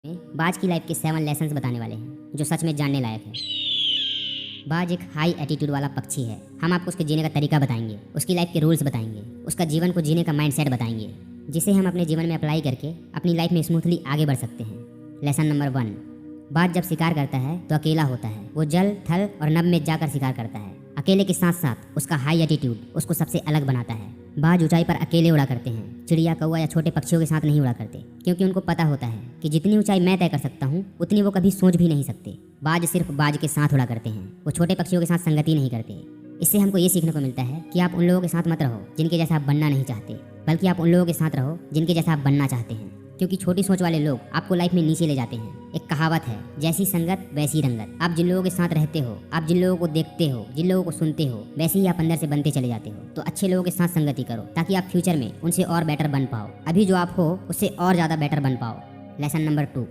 में बाज की लाइफ के 7 लेसन्स बताने वाले हैं जो सच में जानने लायक है। बाज एक हाई एटीट्यूड वाला पक्षी है। हम आपको उसके जीने का तरीका बताएंगे, उसकी लाइफ के रूल्स बताएंगे, उसका जीवन को जीने का माइंडसेट बताएंगे, जिसे हम अपने जीवन में अप्लाई करके अपनी लाइफ में स्मूथली आगे बढ़ सकते हैं। लेसन नंबर 1, बाज जब शिकार करता है तो अकेला होता है। वो जल, थल और नभ में जाकर शिकार करता है। अकेले के साथ साथ उसका हाई एटीट्यूड उसको सबसे अलग बनाता है। बाज ऊंचाई पर अकेले उड़ा करते हैं। चिड़िया, कौवा या छोटे पक्षियों के साथ नहीं उड़ा करते, क्योंकि उनको पता होता है कि जितनी ऊंचाई मैं तय कर सकता हूँ उतनी वो कभी सोच भी नहीं सकते। बाज सिर्फ बाज के साथ उड़ा करते हैं, वो छोटे पक्षियों के साथ संगति नहीं करते। इससे हमको ये सीखने को मिलता है कि आप उन लोगों के साथ मत रहो जिनके जैसा आप बनना नहीं चाहते, बल्कि आप उन लोगों के साथ रहो जिनके जैसा आप बनना चाहते हैं, क्योंकि छोटी सोच वाले लोग आपको लाइफ में नीचे ले जाते हैं। एक कहावत है, जैसी संगत वैसी रंगत। आप जिन लोगों के साथ रहते हो, आप जिन लोगों को देखते हो, जिन लोगों को सुनते हो, वैसे ही आप अंदर से बनते चले जाते हो। तो अच्छे लोगों के साथ संगति करो ताकि आप फ्यूचर में उनसे और बेटर बन पाओ। अभी जो आप हो उससे और ज़्यादा बेटर बन पाओ। लेसन नंबर 2,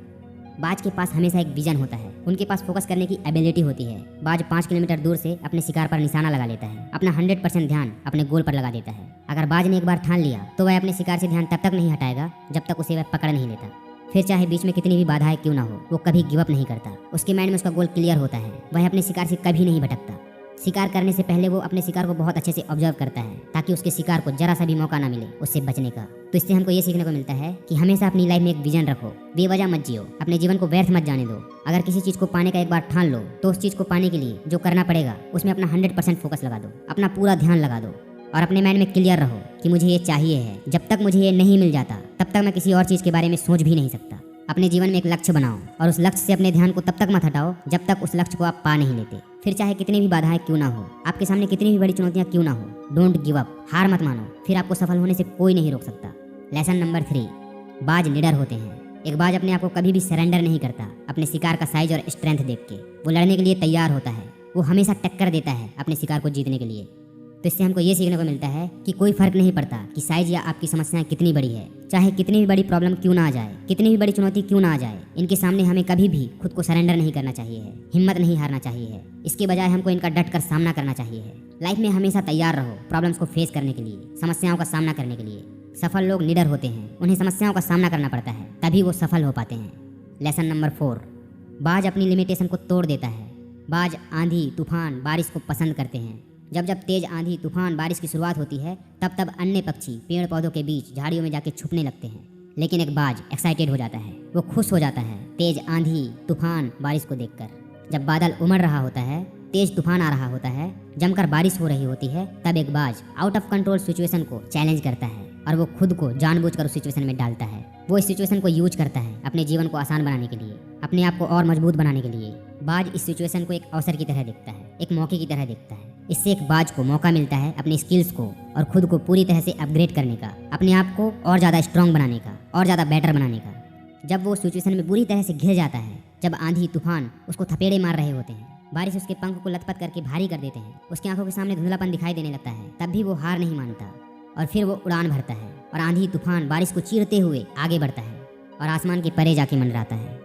बाज के पास हमेशा एक विजन होता है। उनके पास फोकस करने की एबिलिटी होती है। बाज 5 किलोमीटर दूर से अपने शिकार पर निशाना लगा लेता है। अपना 100% ध्यान अपने गोल पर लगा देता है। अगर बाज ने एक बार ठान लिया तो वह अपने शिकार से ध्यान तब तक नहीं हटाएगा जब तक उसे वह पकड़ नहीं लेता। फिर चाहे बीच में कितनी भी बाधाएं क्यों ना हो, वो कभी गिव अप नहीं करता। उसके माइंड में उसका गोल क्लियर होता है। वह अपने शिकार से कभी नहीं भटकता। शिकार करने से पहले वो अपने शिकार को बहुत अच्छे से ऑब्जर्व करता है ताकि उसके शिकार को जरा सा भी मौका ना मिले उससे बचने का। तो इससे हमको ये सीखने को मिलता है कि हमेशा अपनी लाइफ में एक विजन रखो, बेवजह मत जियो, अपने जीवन को व्यर्थ मत जाने दो। अगर किसी चीज को पाने का एक बार ठान लो तो उस चीज को पाने के लिए जो करना पड़ेगा उसमें अपना 100% फोकस लगा दो, अपना पूरा ध्यान लगा दो और अपने माइंड में क्लियर रहो कि मुझे ये चाहिए है। जब तक मुझे ये नहीं मिल जाता तब तक मैं किसी और चीज के बारे में सोच भी नहीं सकता। अपने जीवन में एक लक्ष्य बनाओ और उस लक्ष्य से अपने ध्यान को तब तक मत हटाओ जब तक उस लक्ष्य को आप पा नहीं लेते। फिर चाहे कितनी भी बाधाएं क्यों ना हो, आपके सामने कितनी भी बड़ी चुनौतियां क्यों ना हो, डोंट गिव अप, हार मत मानो। फिर आपको सफल होने से कोई नहीं रोक सकता। लेसन नंबर 3, बाज निडर होते हैं। एक बाज अपने आप को कभी भी सरेंडर नहीं करता। अपने शिकार का साइज और स्ट्रेंथ देख के वो लड़ने के लिए तैयार होता है। वो हमेशा टक्कर देता है अपने शिकार को जीतने के लिए। तो इससे हमको ये सीखने को मिलता है कि कोई फर्क नहीं पड़ता कि साइज या आपकी समस्याएं कितनी बड़ी है। चाहे कितनी भी बड़ी प्रॉब्लम क्यों ना आ जाए, कितनी भी बड़ी चुनौती क्यों ना आ जाए, इनके सामने हमें कभी भी खुद को सरेंडर नहीं करना चाहिए है, हिम्मत नहीं हारना चाहिए है। इसके बजाय हमको इनका डट कर सामना करना चाहिए है। लाइफ में हमेशा तैयार रहो प्रॉब्लम्स को फेस करने के लिए, समस्याओं का सामना करने के लिए। सफल लोग निडर होते हैं, उन्हें समस्याओं का सामना करना पड़ता है, तभी वो सफल हो पाते हैं। लेसन नंबर 4, बाज अपनी लिमिटेशन को तोड़ देता है। बाज आंधी, तूफान, बारिश को पसंद करते हैं। जब जब तेज आंधी, तूफान, बारिश की शुरुआत होती है तब तब अन्य पक्षी पेड़ पौधों के बीच झाड़ियों में जाके छुपने लगते हैं। लेकिन एक बाज एक्साइटेड हो जाता है, वो खुश हो जाता है तेज आंधी, तूफान, बारिश को देखकर। जब बादल उमड़ रहा होता है, तेज तूफान आ रहा होता है, जमकर बारिश हो रही होती है, तब एक बाज आउट ऑफ कंट्रोल सिचुएशन को चैलेंज करता है और वो खुद को जानबूझकर उस सिचुएशन में डालता है। वो इस सिचुएशन को यूज करता है अपने जीवन को आसान बनाने के लिए, अपने आप को और मजबूत बनाने के लिए। बाज इस सिचुएशन को एक अवसर की तरह देखता है, एक मौके की तरह देखता है। इससे एक बाज को मौका मिलता है अपने स्किल्स को और खुद को पूरी तरह से अपग्रेड करने का, अपने आप को और ज़्यादा स्ट्रांग बनाने का, और ज़्यादा बेटर बनाने का। जब वो सिचुएशन में बुरी तरह से घिर जाता है, जब आंधी तूफान उसको थपेड़े मार रहे होते हैं, बारिश उसके पंख को लथपथ करके भारी कर देते हैं, उसकी आंखों के सामने धुंधलापन दिखाई देने लगता है, तब भी वो हार नहीं मानता और फिर वो उड़ान भरता है और आंधी तूफान बारिश को चीरते हुए आगे बढ़ता है और आसमान के परे जाके मंडराता है।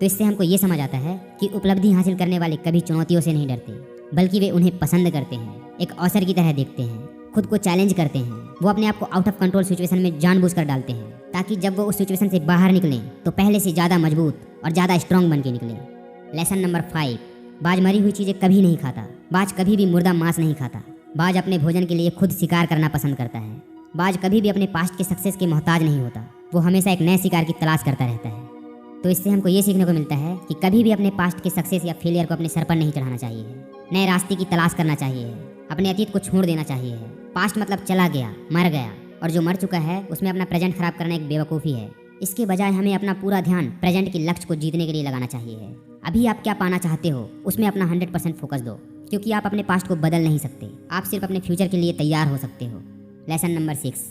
तो इससे हमको ये समझ आता है कि उपलब्धि हासिल करने वाले कभी चुनौतियों से नहीं डरते, बल्कि वे उन्हें पसंद करते हैं, एक अवसर की तरह देखते हैं, खुद को चैलेंज करते हैं। वो अपने आप को आउट ऑफ कंट्रोल सिचुएशन में जानबूझकर डालते हैं ताकि जब वो उस सिचुएशन से बाहर निकलें तो पहले से ज़्यादा मजबूत और ज़्यादा स्ट्रांग बन के निकलें। लेसन नंबर 5, बाज मरी हुई चीज़ें कभी नहीं खाता। बाज कभी भी मुर्दा मांस नहीं खाता। बाज अपने भोजन के लिए खुद शिकार करना पसंद करता है। बाज कभी भी अपने पास्ट के सक्सेस के मोहताज नहीं होता। वो हमेशा एक नए शिकार की तलाश करता रहता है। तो इससे हमको ये सीखने को मिलता है कि कभी भी अपने पास्ट के सक्सेस या फेलियर को अपने सर पर नहीं चढ़ाना चाहिए है। नए रास्ते की तलाश करना चाहिए है। अपने अतीत को छोड़ देना चाहिए है। पास्ट मतलब चला गया, मर गया, और जो मर चुका है उसमें अपना प्रेजेंट खराब करना एक बेवकूफ़ी है। इसके बजाय हमें अपना पूरा ध्यान प्रेजेंट के लक्ष्य को जीतने के लिए लगाना चाहिए है। अभी आप क्या पाना चाहते हो उसमें अपना 100% फोकस दो, क्योंकि आप अपने पास्ट को बदल नहीं सकते। आप सिर्फ अपने फ्यूचर के लिए तैयार हो सकते हो। लेसन नंबर 6,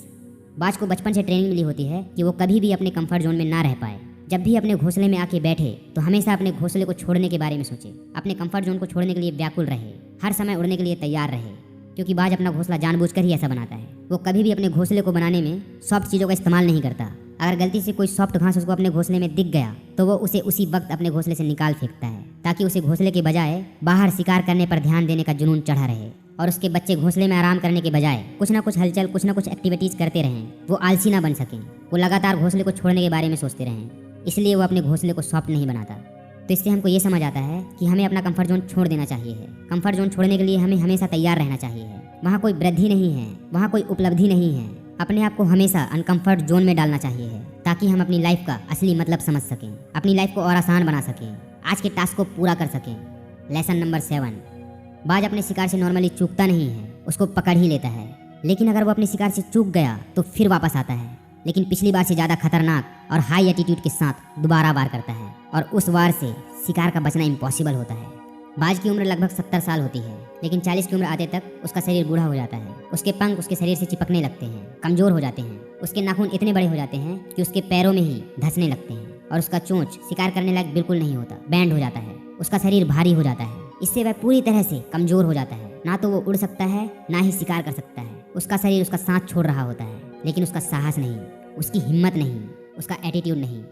बाज को बचपन से ट्रेनिंग मिली होती है कि वो कभी भी अपने कंफर्ट जोन में ना रह पाए। जब भी अपने घोंसले में आके बैठे तो हमेशा अपने घोंसले को छोड़ने के बारे में सोचे, अपने कंफर्ट जोन को छोड़ने के लिए व्याकुल रहे, हर समय उड़ने के लिए तैयार रहे, क्योंकि बाज अपना घोंसला जानबूझकर ही ऐसा बनाता है। वो कभी भी अपने घोंसले को बनाने में सॉफ्ट चीज़ों का इस्तेमाल नहीं करता। अगर गलती से कोई सॉफ्ट घास उसको अपने घोंसले में दिख गया तो वो उसे उसी वक्त अपने घोंसले से निकाल फेंकता है, ताकि उसे घोंसले के बजाय बाहर शिकार करने पर ध्यान देने का जुनून चढ़ा रहे और उसके बच्चे घोंसले में आराम करने के बजाय कुछ ना कुछ हलचल, कुछ ना कुछ एक्टिविटीज करते रहें। वो आलसी ना बन सकें, वो लगातार घोंसले को छोड़ने के बारे में सोचते रहें। इसलिए वो अपने घोंसले को सॉफ्ट नहीं बनाता। तो इससे हमको ये समझ आता है कि हमें अपना कंफर्ट जोन छोड़ देना चाहिए है। कंफर्ट जोन छोड़ने के लिए हमें हमेशा तैयार रहना चाहिए है। वहाँ कोई वृद्धि नहीं है, वहाँ कोई उपलब्धि नहीं है। अपने आप को हमेशा अनकंफर्ट जोन में डालना चाहिए है ताकि हम अपनी लाइफ का असली मतलब समझ सकें, अपनी लाइफ को और आसान बना सकें, आज के टास्क को पूरा कर सकें। लेसन नंबर 7, बाज अपने शिकार से नॉर्मली चूकता नहीं है, उसको पकड़ ही लेता है। लेकिन अगर वो अपने शिकार से चूक गया तो फिर वापस आता है, लेकिन पिछली बार से ज़्यादा खतरनाक और हाई एटीट्यूड के साथ दोबारा वार करता है और उस वार से शिकार का बचना इम्पॉसिबल होता है। बाज की उम्र लगभग 70 साल होती है, लेकिन 40 की उम्र आते तक उसका शरीर बूढ़ा हो जाता है। उसके पंख उसके शरीर से चिपकने लगते हैं, कमजोर हो जाते हैं। उसके नाखून इतने बड़े हो जाते हैं कि उसके पैरों में ही धंसने लगते हैं और उसका चोंच शिकार करने लायक बिल्कुल नहीं होता, बैंड हो जाता है। उसका शरीर भारी हो जाता है, इससे वह पूरी तरह से कमजोर हो जाता है। ना तो वो उड़ सकता है, ना ही शिकार कर सकता है। उसका शरीर उसका साथ छोड़ रहा होता है, लेकिन उसका साहस नहीं, उसकी हिम्मत नहीं, उसका एटीट्यूड नहीं।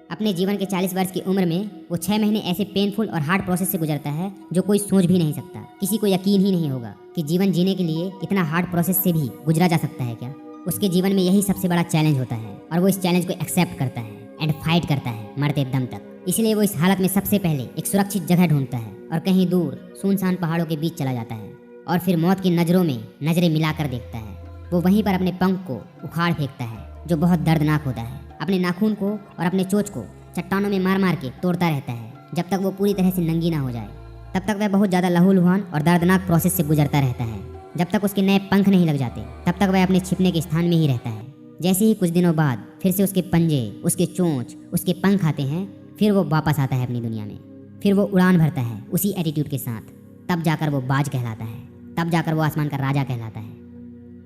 अपने जीवन के 40 वर्ष की उम्र में वो 6 महीने ऐसे पेनफुल और हार्ड प्रोसेस से गुजरता है जो कोई सोच भी नहीं सकता। किसी को यकीन ही नहीं होगा कि जीवन जीने के लिए इतना हार्ड प्रोसेस से भी गुजरा जा सकता है क्या। उसके जीवन में यही सबसे बड़ा चैलेंज होता है और वो इस चैलेंज को एक्सेप्ट करता है एंड फाइट करता है मरते दम तक। इसलिए वो इस हालत में सबसे पहले एक सुरक्षित जगह ढूंढता है और कहीं दूर सुनसान पहाड़ों के बीच चला जाता है और फिर मौत की नज़रों में नजरें मिलाकर देखता है। वो वहीं पर अपने पंख को उखाड़ फेंकता है जो बहुत दर्दनाक होता है। अपने नाखून को और अपने चोंच को चट्टानों में मार मार के तोड़ता रहता है जब तक वो पूरी तरह से नंगी ना हो जाए। तब तक वह बहुत ज़्यादा लहूलुहान और दर्दनाक प्रोसेस से गुजरता रहता है। जब तक उसके नए पंख नहीं लग जाते तब तक वह अपने छिपने के स्थान में ही रहता है। जैसे ही कुछ दिनों बाद फिर से उसके पंजे, उसके चोंच, उसके पंख आते हैं, फिर वो वापस आता है अपनी दुनिया में। फिर वो उड़ान भरता है उसी एटीट्यूड के साथ। तब जाकर वो बाज कहलाता है, तब जाकर वो आसमान का राजा कहलाता है।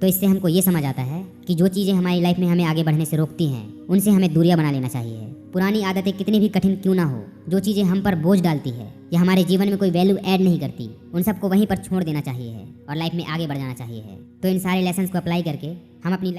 तो इससे हमको ये समझ आता है कि जो चीज़ें हमारी लाइफ में हमें आगे बढ़ने से रोकती हैं उनसे हमें दूरियां बना लेना चाहिए। पुरानी आदतें कितनी भी कठिन क्यों ना हो, जो चीज़ें हम पर बोझ डालती है या हमारे जीवन में कोई वैल्यू ऐड नहीं करती, उन सबको वहीं पर छोड़ देना चाहिए है और लाइफ में आगे बढ़ जाना चाहिए है। तो इन सारे लेसन्स को अप्लाई करके हम अपनी